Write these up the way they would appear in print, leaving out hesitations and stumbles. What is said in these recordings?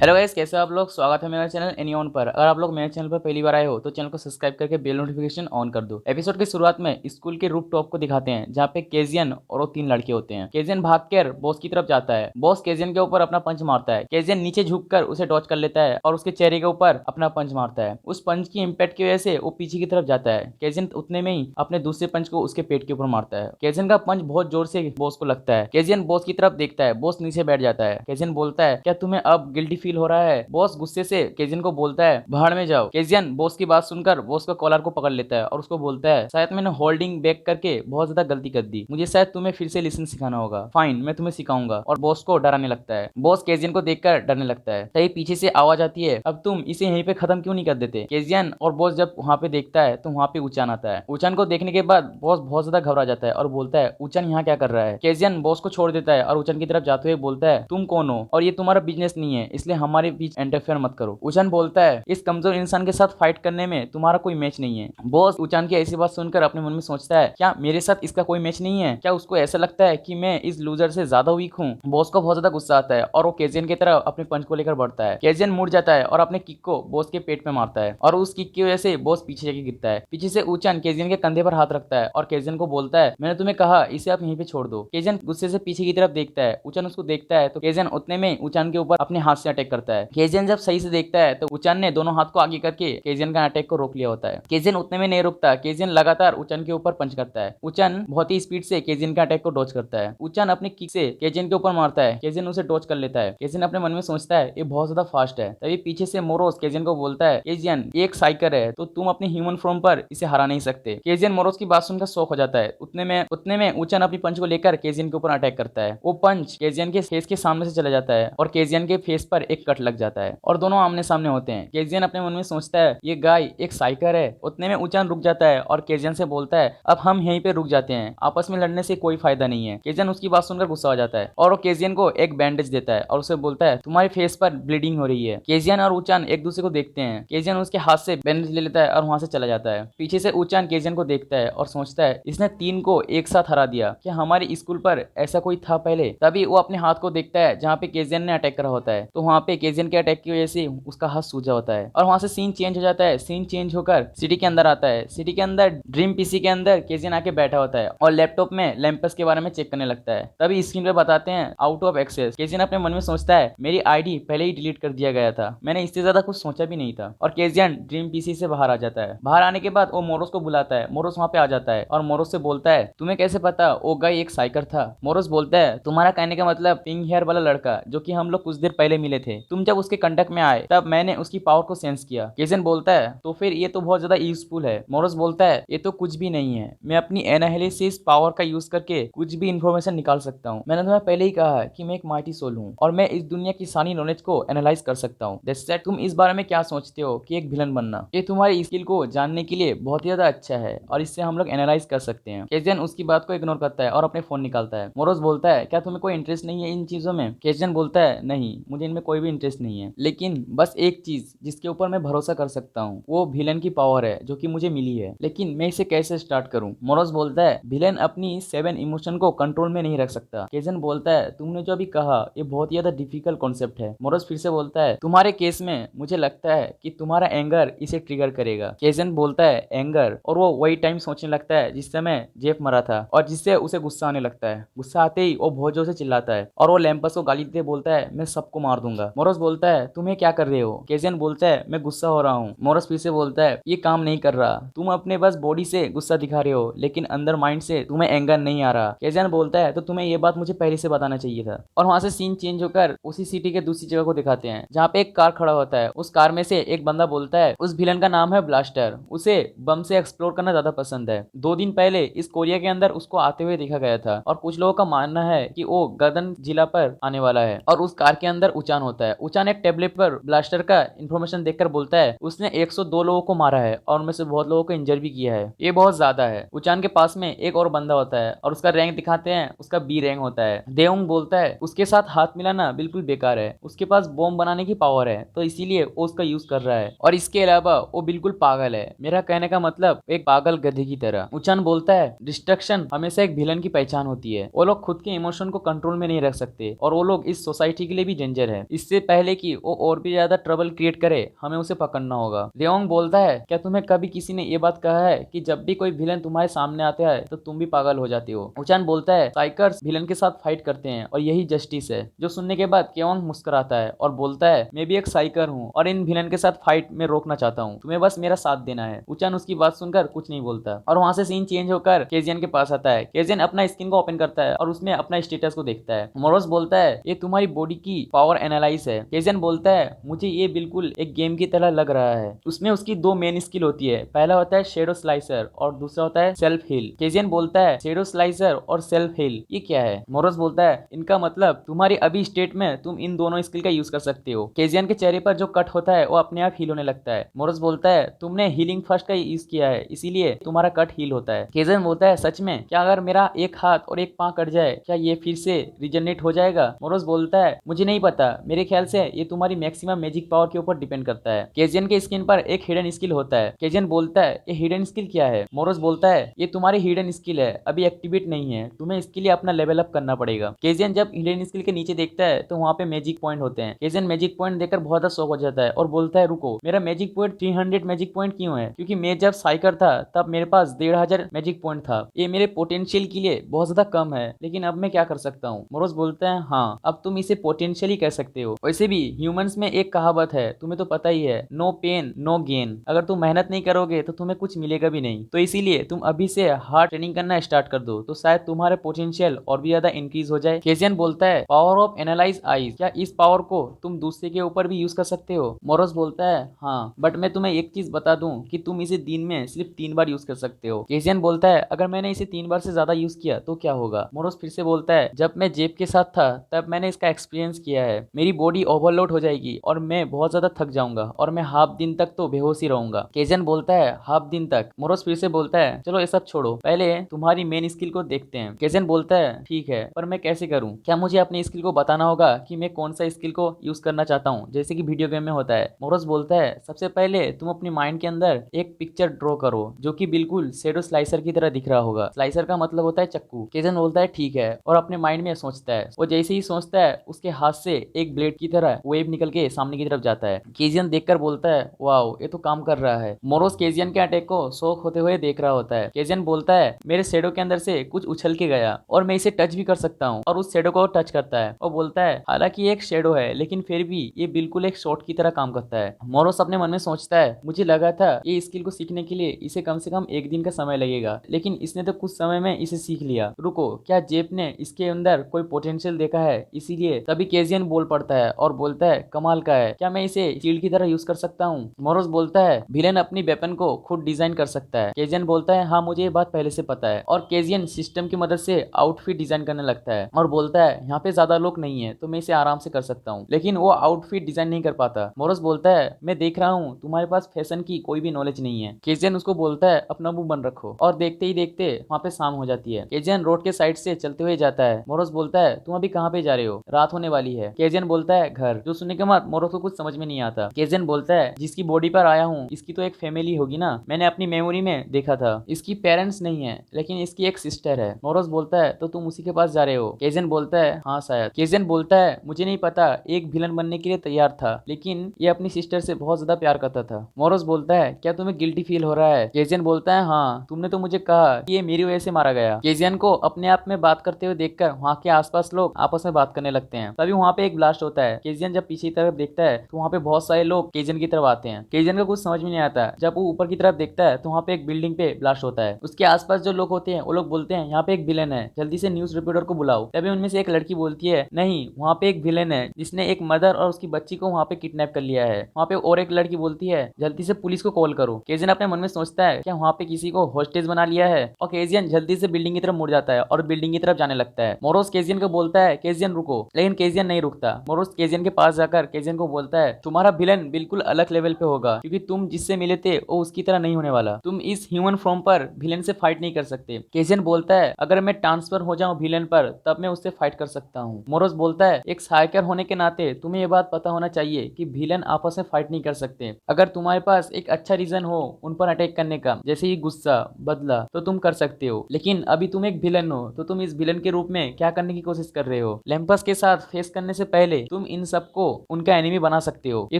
Hello guys, कैसे हो आप लोग। स्वागत है मेरे चैनल एनी ऑन पर। अगर आप लोग मेरे चैनल पर पहली बार आए हो तो चैनल को सब्सक्राइब करके बेल नोटिफिकेशन ऑन कर दो। एपिसोड की शुरुआत में स्कूल के रूफ टॉप को दिखाते हैं जहाँ पे केजियन और वो तीन लड़के होते हैं। केजियन भागकर बॉस की तरफ जाता है। बॉस केजियन के ऊपर अपना पंच मारता है। केजियन नीचे झुककर उसे डॉच कर लेता है और उसके चेहरे के ऊपर अपना पंच मारता है। उस पंच की इम्पैक्ट की वजह से वो पीछे की तरफ जाता है। केजियन उतने में ही अपने दूसरे पंच को उसके पेट के ऊपर मारता है। केजियन का पंच बहुत जोर से बॉस को लगता है। केजियन बॉस की तरफ देखता है। बॉस नीचे बैठ जाता है। केजियन बोलता है, क्या तुम्हें अब गिल्टी फील हो रहा है। बॉस गुस्से से केजियन को बोलता है, भाड़ में जाओ। केजियन बॉस की बात सुनकर बॉस का कॉलर को पकड़ लेता है और उसको बोलता है, शायद मैंने होल्डिंग बैक करके बहुत ज्यादा गलती कर दी। मुझे शायद तुम्हें फिर से लिसन सिखाना होगा। फाइन, मैं तुम्हें सिखाऊंगा। और बॉस को डराने लगता है। बॉस केजियन को देखकर डरने लगता है। तभी पीछे से आवाज आती है, अब तुम इसे यहीं पे खत्म क्यों नहीं कर देते। केजियन और बॉस जब वहां पे देखता है तो वहां पे ऊचान आता है। ऊचान को देखने के बाद बॉस बहुत ज्यादा घबरा जाता है और बोलता है, ऊचान यहाँ क्या कर रहा है। केजियन बॉस को छोड़ देता है और ऊचान की तरफ जाते हुए बोलता है, तुम कौन हो और ये तुम्हारा बिजनेस नहीं है, इसलिए हमारे बीच इंटरफेयर मत करो। ऊचान बोलता है, इस कमजोर इंसान के साथ फाइट करने में तुम्हारा कोई मैच नहीं है। बॉस ऊचान की ऐसी बात सुनकर अपने मन में सोचता है, क्या मेरे साथ इसका कोई मैच नहीं है। क्या उसको ऐसा लगता है कि मैं इस लूजर से ज्यादा वीक हूँ। बॉस को बहुत ज्यादा गुस्सा आता है और वो केजियन की तरफ अपने पंच को लेकर बढ़ता है। केजियन मुड़ जाता है और अपने किक को बॉस के पेट में मारता है और उस किक की वजह से बॉस पीछे जाके गिरता है। पीछे से ऊचान केजियन के कंधे पर हाथ रखता है और केजियन को बोलता है, मैंने तुम्हें कहा इसे आप यहीं पे छोड़ दो। केजियन गुस्से से पीछे की तरफ देखता है। ऊचान उसको देखता है तो केजियन उतने में ऊचान के ऊपर अपने हाथ से अटैक करता है। केजियन जब सही से देखता है तो ऊचान ने दोनों हाथ को आगे करके केजियन का अटैक को रोक लिया होता है। केजियन उतने में नहीं रुकता। केजियन लगातार ऊचान के ऊपर पंच करता है। ऊचान बहुत ही स्पीड से केजियन का अटैक को डॉच करता है। ऊचान अपने किक से केजियन के ऊपर मारता है। केजियन उसे डॉच कर लेता है। केजियन अपने मन में सोचता है, ये बहुत ज्यादा फास्ट है। तभी पीछे से मोरोस केजियन को बोलता है, केजियन ये एक साइकर है तो तुम अपने ह्यूमन फॉर्म पर इसे हरा नहीं सकते। केजियन मोरोस की बात सुनकर शॉक हो जाता है। उतने में ऊचान अपनी पंच को लेकर केजियन के ऊपर अटैक करता है। वो पंच केजियन के फेस के सामने से चला जाता है और केजियन के फेस पर एक कट लग जाता है और दोनों आमने सामने होते हैं। केजियन अपने मन में सोचता है, ये गाय एक साइकर है। उतने में ऊचान रुक जाता है और केजियन से बोलता है, अब हम यहीं पे रुक जाते हैं, आपस में लड़ने से कोई फायदा नहीं है। केजियन उसकी बात सुनकर गुस्सा हो जाता है और वो केजियन को एक बैंडेज देता है और उसे बोलता है, तुम्हारे फेस पर ब्लीडिंग हो रही है। केजियन और ऊचान एक दूसरे को देखते हैं। केजियन उसके हाथ से बैंडेज ले लेता है और वहां से चला जाता है। पीछे से ऊचान केजियन को देखता है और सोचता है, इसने तीन को एक साथ हरा दिया। क्या हमारे स्कूल पर ऐसा कोई था पहले। तभी वो अपने हाथ को देखता है जहाँ पे केजियन ने अटैक करा होता है तो वहाँ पे केजियन के अटैक की वजह से उसका हाथ सूजा होता है और वहां से सीन चेंज हो जाता है। सीन चेंज होकर सिटी के अंदर आता है। सिटी के अंदर ड्रीम पीसी के अंदर केजियन आके बैठा होता है और लैपटॉप में लैंपस के बारे में चेक करने लगता है। तभी स्क्रीन पे बताते हैं, आउट ऑफ एक्सेस। केजियन अपने मन में सोचता है, मेरी आईडी पहले ही डिलीट कर दिया गया था, मैंने इससे ज्यादा कुछ सोचा भी नहीं था। और केजियन ड्रीम पीसी से बाहर आ जाता है। बाहर आने के बाद वो मोरोस को बुलाता है। मोरोस वहां पे आ जाता है और मोरोस से बोलता है, तुम्हें कैसे पता वो गाय एक साइकर था। मोरोस बोलता है, तुम्हारा कहने का मतलब पिंक हेयर वाला लड़का जो कि हम लोग कुछ देर पहले मिले थे, तुम जब उसके कांटेक्ट में आए तब मैंने उसकी पावर को सेंस किया। केजियन बोलता है, तो फिर ये तो बहुत ज्यादा यूजफुल है। मोरोस बोलता है, ये तो कुछ भी नहीं है, मैं अपनी एनालिसिस पावर का यूज करके कुछ भी इंफॉर्मेशन निकाल सकता हूँ। मैंने तुम्हें पहले ही कहा है कि मैं एक माइटी सोल हूँ और मैं इस दुनिया की सारी नॉलेज को एनालाइज कर सकता हूँ। That's it. तुम इस बारे में क्या सोचते हो कि एक विलन बनना ये तुम्हारी स्किल को जानने के लिए बहुत ही ज्यादा अच्छा है और इससे हम लोग एनालाइज कर सकते हैं। केजियन उसकी बात को इग्नोर करता है और अपने फोन निकालता है। मोरोस बोलता है, क्या तुम्हें कोई इंटरेस्ट नहीं है इन चीजों में। केजियन बोलता है, नहीं, मुझे इनमें कोई भी इंटरेस्ट नहीं है, लेकिन बस एक चीज जिसके ऊपर मैं भरोसा कर सकता हूँ वो विलन की पावर है जो कि मुझे मिली है, लेकिन मैं इसे कैसे स्टार्ट करूँ। मोरोस बोलता है, विलन अपनी 7 इमोशन को कंट्रोल में नहीं रख सकता। केजियन बोलता है, तुमने जो अभी कहा ये बहुत ही ज्यादा डिफिकल्ट कॉन्सेप्ट है। मोरोस फिर से बोलता है, तुम्हारे केस में मुझे लगता है कि तुम्हारा एंगर इसे ट्रिगर करेगा। केजियन बोलता है, एंगर, और वो वही टाइम सोचने लगता है जिस समय जेफ मरा था और जिससे उसे गुस्सा आने लगता है। गुस्सा आते ही वो बहुत जोर से चिल्लाता है और वो लैंपस को गाली देते बोलता है, मैं सबको मार दूंगा। मोरोस बोलता है, तुम्हें क्या कर रहे हो। केजियन बोलता है, मैं गुस्सा हो रहा हूँ। मोरोस फिर से बोलता है, ये काम नहीं कर रहा, तुम अपने बस बॉडी से गुस्सा दिखा रहे हो लेकिन अंदर माइंड से तुम्हें एंगर नहीं आ रहा। केजियन बोलता है, तो तुम्हें ये बात मुझे पहले से बताना चाहिए था। और वहां से सीन चेंज होकर उसी सिटी के दूसरी जगह को दिखाते हैं जहाँ पे एक कार खड़ा होता है। उस कार में से एक बंदा बोलता है, उस विलन का नाम है ब्लास्टर, उसे बम से एक्सप्लोर करना ज्यादा पसंद है। 2 दिन पहले इस कोरिया के अंदर उसको आते हुए देखा गया था और कुछ लोगों का मानना है कि वो गदन जिला पर आने वाला है। और उस कार के अंदर ऊचान होता है। ऊचान एक टेबलेट पर ब्लास्टर का इंफॉर्मेशन देखकर बोलता है, उसने 102 लोगों को मारा है और उनमें से बहुत लोगों को इंजर भी किया है, ये बहुत ज्यादा है। ऊचान के पास में एक और बंदा होता है और उसका रैंक दिखाते हैं, उसका बी रैंक होता है। देउंग बोलता है, उसके साथ हाथ मिलाना बिल्कुल बेकार है, उसके पास बॉम्ब बनाने की पावर है तो इसीलिए वो उसका यूज कर रहा है, और इसके अलावा वो बिल्कुल पागल है। मेरा कहने का मतलब एक पागल गधे की तरह। ऊचान बोलता है, डिस्ट्रक्शन हमेशा एक विलन की पहचान होती है। वो लोग खुद के इमोशन को कंट्रोल में नहीं रख सकते और वो लोग इस सोसाइटी के लिए भी डेंजर है। इस इससे पहले कि वो और भी ज्यादा ट्रबल क्रिएट करे हमें उसे पकड़ना होगा। रेओंग बोलता है, क्या तुम्हें कभी किसी ने ये बात कहा है कि जब भी कोई विलन तुम्हारे सामने आता है तो तुम भी पागल हो जाती हो? उचान बोलता है, साइकर्स विलन के साथ फाइट करते हैं और यही जस्टिस है। जो सुनने के बाद केओंग मुस्कुराता है और बोलता है, मैं भी एक साइकर हूँ और इन विलन के साथ फाइट में रोकना चाहता हूँ, तुम्हें बस मेरा साथ देना है। उचान उसकी बात सुनकर कुछ नहीं बोलता और वहां से सीन चेंज होकर केजियन के पास आता है। केजियन अपना स्किन को ओपन करता है और उसमें अपना स्टेटस को देखता है। मोरोस बोलता है, ये तुम्हारी बॉडी की पावर एनालाइज है। केजियन बोलता है, मुझे ये बिल्कुल एक गेम की तरह लग रहा है। उसमें उसकी दो मेन स्किल होती है, पहला होता है शेडो स्लाइसर और दूसरा होता है सेल्फ हील। केजियन बोलता है, शेडो स्लाइसर और सेल्फ हील ये क्या है? मोरोस बोलता है, इनका मतलब तुम्हारी अभी स्टेट में तुम इन दोनों स्किल का यूज कर सकते हो। केजियन के चेहरे पर जो कट होता है वो अपने आप हील होने लगता है। मोरोस बोलता है, तुमने हीलिंग फर्स्ट का यूज किया है इसीलिए तुम्हारा कट हील होता है। केजियन बोलता है, सच में? क्या अगर मेरा एक हाथ और एक पांव कट जाए क्या ये फिर से रिजनरेट हो जाएगा? मोरोस बोलता है, मुझे नहीं पता, मेरे ख्याल से ये तुम्हारी मैक्सिमम मैजिक पावर के ऊपर डिपेंड करता है। केजियन के स्किन पर एक हिडन स्किल होता है। केजियन बोलता है, ये हिडन स्किल क्या है? मोरोस बोलता है, ये तुम्हारी हिडन स्किल है, अभी एक्टिवेट नहीं है, तुम्हें इसके लिए अपना लेवल अप करना पड़ेगा। केजियन जब हिडन स्किल के नीचे देखता है तो वहाँ पे मैजिक पॉइंट होते हैं। केजियन मैजिक पॉइंट देखकर बहुत ज्यादा शॉक हो जाता है और बोलता है, रुको, मेरा मैजिक पॉइंट 300 मैजिक पॉइंट क्यों है? क्योंकि मैं जब साइकर था तब मेरे पास 1500 मैजिक पॉइंट था। ये मेरे पोटेंशियल के लिए बहुत ज्यादा कम है, लेकिन अब मैं क्या कर सकता हूँ? मोरोस बोलता है, हाँ, अब तुम इसे पोटेंशियली कह सकते हो। वैसे भी ह्यूमंस में एक कहावत है, तुम्हें तो पता ही है, नो पेन नो गेन। अगर तुम मेहनत नहीं करोगे तो तुम्हें कुछ मिलेगा भी नहीं। तो इसीलिए तुम अभी से हार्ड ट्रेनिंग करना स्टार्ट कर दो, तो शायद तुम्हारे पोटेंशियल और भी ज्यादा इंक्रीज हो जाए। केजियन बोलता है, पावर ऑफ एनालाइज आईज, क्या इस पावर को तुम दूसरे के ऊपर भी यूज कर सकते हो? मोरोस बोलता है, हाँ, बट मैं तुम्हें एक चीज बता दूं कि तुम इसे दिन में सिर्फ 3 बार यूज कर सकते हो। केजियन बोलता है, अगर मैंने इसे 3 बार से ज्यादा यूज किया तो क्या होगा? मोरोस फिर से बोलता है, जब मैं जेब के साथ था तब मैंने इसका एक्सपीरियंस किया है, मेरी बॉडी ओवरलोड हो जाएगी और मैं बहुत ज्यादा थक जाऊंगा और मैं हाफ दिन तक तो बेहोश ही रहूंगा। केजियन बोलता है, हाफ दिन तक? मोरोस फिर से बोलता है, चलो ये सब छोड़ो, पहले तुम्हारी मेन स्किल को देखते हैं। केजियन बोलता है, ठीक है, पर मैं कैसे करूं? क्या मुझे अपनी स्किल को बताना होगा कि मैं कौन सा स्किल को यूज करना चाहता हूं, जैसे कि वीडियो गेम में होता है? मोरोस बोलता है, सबसे पहले तुम अपनी माइंड के अंदर एक पिक्चर ड्रॉ करो जो कि बिल्कुल शेडो स्लाइसर की तरह दिख रहा होगा। स्लाइसर का मतलब होता है चक्कू। केजियन बोलता है, ठीक है, और अपने माइंड में सोचता है। वो जैसे ही सोचता है उसके हाथ से एक ब्लेड की तरह वेव निकल के सामने की तरफ जाता है। केजियन देखकर बोलता है, वाओ, ये तो काम कर रहा है। मोरोस केजियन के अटैक को शौक होते हुए देख रहा होता है। केजियन बोलता है, मेरे शेडो के अंदर से कुछ उछल के गया और मैं इसे टच भी कर सकता हूँ, और उस शेडो को टच करता है। वो बोलता है, हालांकि एक शेडो है लेकिन फिर भी ये बिल्कुल एक शॉट की तरह काम करता है। मोरोस अपने मन में सोचता है, मुझे लगा था ये स्किल को सीखने के लिए इसे कम से कम एक दिन का समय लगेगा, लेकिन इसने तो कुछ समय में इसे सीख लिया। रुको, क्या जेप ने इसके अंदर कोई पोटेंशियल देखा है? इसीलिए तभी केजियन बोल पड़ता है और बोलता है, कमाल का है, क्या मैं इसे शील्ड की तरह यूज कर सकता हूँ? मोरोस बोलता है, विलेन अपनी वेपन को खुद डिजाइन कर सकता है। केजियन बोलता है, हाँ, मुझे ये बात पहले से पता है। और केजियन सिस्टम की मदद से आउटफिट डिजाइन करने लगता है और बोलता है, यहाँ पे ज्यादा लोग नहीं है तो मैं इसे आराम से कर सकता हूँ, लेकिन वो आउटफिट डिजाइन नहीं कर पाता। मोरोस बोलता है, मैं देख रहा हूँ तुम्हारे पास फैशन की कोई भी नॉलेज नहीं है। केजियन उसको बोलता है, अपना मुंह बंद रखो, और देखते ही देखते वहाँ पे शाम हो जाती है। केजियन रोड के साइड से चलते हुए जाता है। मोरोस बोलता है, तुम अभी कहाँ पे जा रहे हो? रात होने वाली है। केजियन बोलता है, घर। जो सुनने के बाद मोरोस को कुछ समझ में नहीं आता। केजियन बोलता है, जिसकी बॉडी पर आया हूँ इसकी तो एक फैमिली होगी ना, मैंने अपनी मेमोरी में देखा था, इसकी पेरेंट्स नहीं है लेकिन इसकी एक सिस्टर है। मोरोस बोलता है, तो तुम उसी के पास जा रहे हो? केजियन बोलता है, हाँ शायद। केजियन बोलता है, मुझे नहीं पता, एक विलन बनने के लिए तैयार था, लेकिन ये अपनी सिस्टर से बहुत ज्यादा प्यार करता था। मोरोस बोलता है, क्या तुम्हें गिल्टी फील हो रहा है? केजियन बोलता है, हाँ, तुमने तो मुझे कहा कि ये मेरी वजह से मारा गया। केजियन को अपने आप में बात करते हुए देखकर वहाँ के आसपास लोग आपस में बात करने लगते हैं। तभी वहाँ पे एक ब्लास्ट होता है। केजियन जब पीछे की तरफ देखता है तो वहाँ पे बहुत सारे लोग केजियन की तरफ आते हैं। केजियन को कुछ समझ में नहीं आता। जब वो ऊपर की तरफ देखता है तो वहाँ पे एक बिल्डिंग पे ब्लास्ट होता है। उसके आसपास जो लोग होते हैं वो लोग बोलते हैं, यहाँ पे एक विलेन है, जल्दी से न्यूज रिपोर्टर को बुलाओ। तभी उनमें से एक लड़की बोलती है, नहीं, वहाँ पे एक विलेन है जिसने एक मदर और उसकी बच्ची को वहाँ पे किडनैप कर लिया है। वहाँ पे और एक लड़की बोलती है, जल्दी से पुलिस को कॉल करो। केजियन अपने मन में सोचता है, क्या वहाँ पे किसी को हॉस्टेज बना लिया है? और केजियन जल्दी से बिल्डिंग की तरफ मुड़ जाता है और बिल्डिंग की तरफ जाने लगता है। मोरोस केजियन को बोलता है, केजियन रुको, लेकिन केजियन नहीं रुकता। मोरोस केजियन के पास जाकर केजियन को बोलता है, तुम्हारा विलन बिल्कुल अलग लेवल पे होगा, क्योंकि तुम जिससे मिले थे वो उसकी तरह नहीं होने वाला। तुम इस ह्यूमन फॉर्म पर विलन से फाइट नहीं कर सकते। केजियन बोलता है, अगर मैं ट्रांसफर हो जाऊं विलन पर तब मैं उससे फाइट कर सकता हूँ। मोरोस बोलता है, एक साइकर होने के नाते तुम्हें ये बात पता होना चाहिए कि विलन आपस में फाइट नहीं कर सकते। अगर तुम्हारे पास एक अच्छा रीजन हो उन पर अटैक करने का, जैसे कि गुस्सा, बदला, तो तुम कर सकते हो, लेकिन अभी तुम एक विलन हो तो तुम इस विलन के रूप में क्या करने की कोशिश कर रहे हो? लैम्पस के साथ फेस करने से पहले तुम तुम इन सबको उनका एनिमी बना सकते हो। ये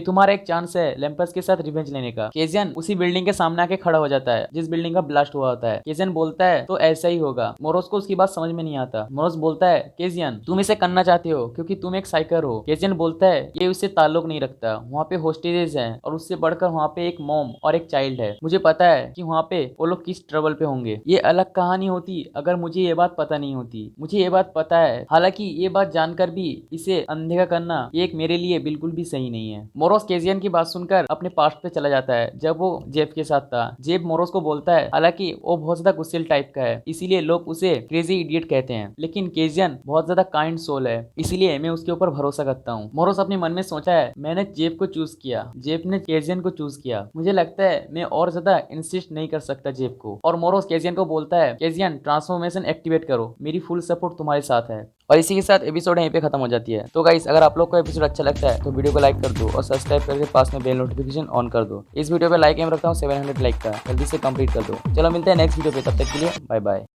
तुम्हारा एक चांस है लैम्पस के साथ रिवेंज लेने का। केजियन उसी बिल्डिंग के सामने आके खड़ा हो जाता है जिस बिल्डिंग का ब्लास्ट हुआ होता है। केजियन बोलता है तो ऐसा ही होगा। मोरोस को उसकी बात समझ में नहीं आता। मोरोस बोलता है केजियन तुम इसे करना चाहते हो क्योंकि तुम एक साइकर हो। केजियन बोलता है ये उससे ताल्लुक नहीं रखता, वहाँ पे होस्टेजेस हैं और उससे बढ़कर वहाँ पे एक मॉम और एक चाइल्ड है। मुझे पता है कि वहाँ पे वो लोग किस ट्रबल पे होंगे। ये अलग कहानी होती अगर मुझे ये बात पता नहीं होती। मुझे ये बात पता है, हालांकि ये बात जानकर भी इसे अनदेखा करना ये एक मेरे लिए बिल्कुल भी सही नहीं है। मोरोस केजियन की बात सुनकर अपने पास्ट पे चला जाता है जब वो जेफ के साथ था। जेफ मोरोस को बोलता है, हालांकि वो बहुत ज्यादा गुस्सेल टाइप का है इसीलिए लोग उसे क्रेजी इडियट कहते हैं, लेकिन केजियन बहुत ज्यादा काइंड सोल है इसीलिए मैं उसके ऊपर भरोसा करता हूँ। मोरोस अपने मन में सोचा है मैंने जेफ को चूज किया, जेफ ने केजियन को चूज किया। मुझे लगता है मैं और ज्यादा इंसिस्ट नहीं कर सकता जेफ को। और मोरोस केजियन को बोलता है केजियन ट्रांसफॉर्मेशन एक्टिवेट करो, मेरी फुल सपोर्ट तुम्हारे साथ है। और इसी के साथ एपिसोड यहीं पे खत्म हो जाती है। तो गाइस अगर आप लोग को एपिसोड अच्छा लगता है तो वीडियो को लाइक कर दो और सब्सक्राइब करके पास में बेल नोटिफिकेशन ऑन कर दो। इस वीडियो पे लाइक एम रखता हूँ 700 लाइक का, जल्दी से कंप्लीट कर दो। चलो मिलते हैं नेक्स्ट वीडियो पे, तब तक के लिए बाय बाय।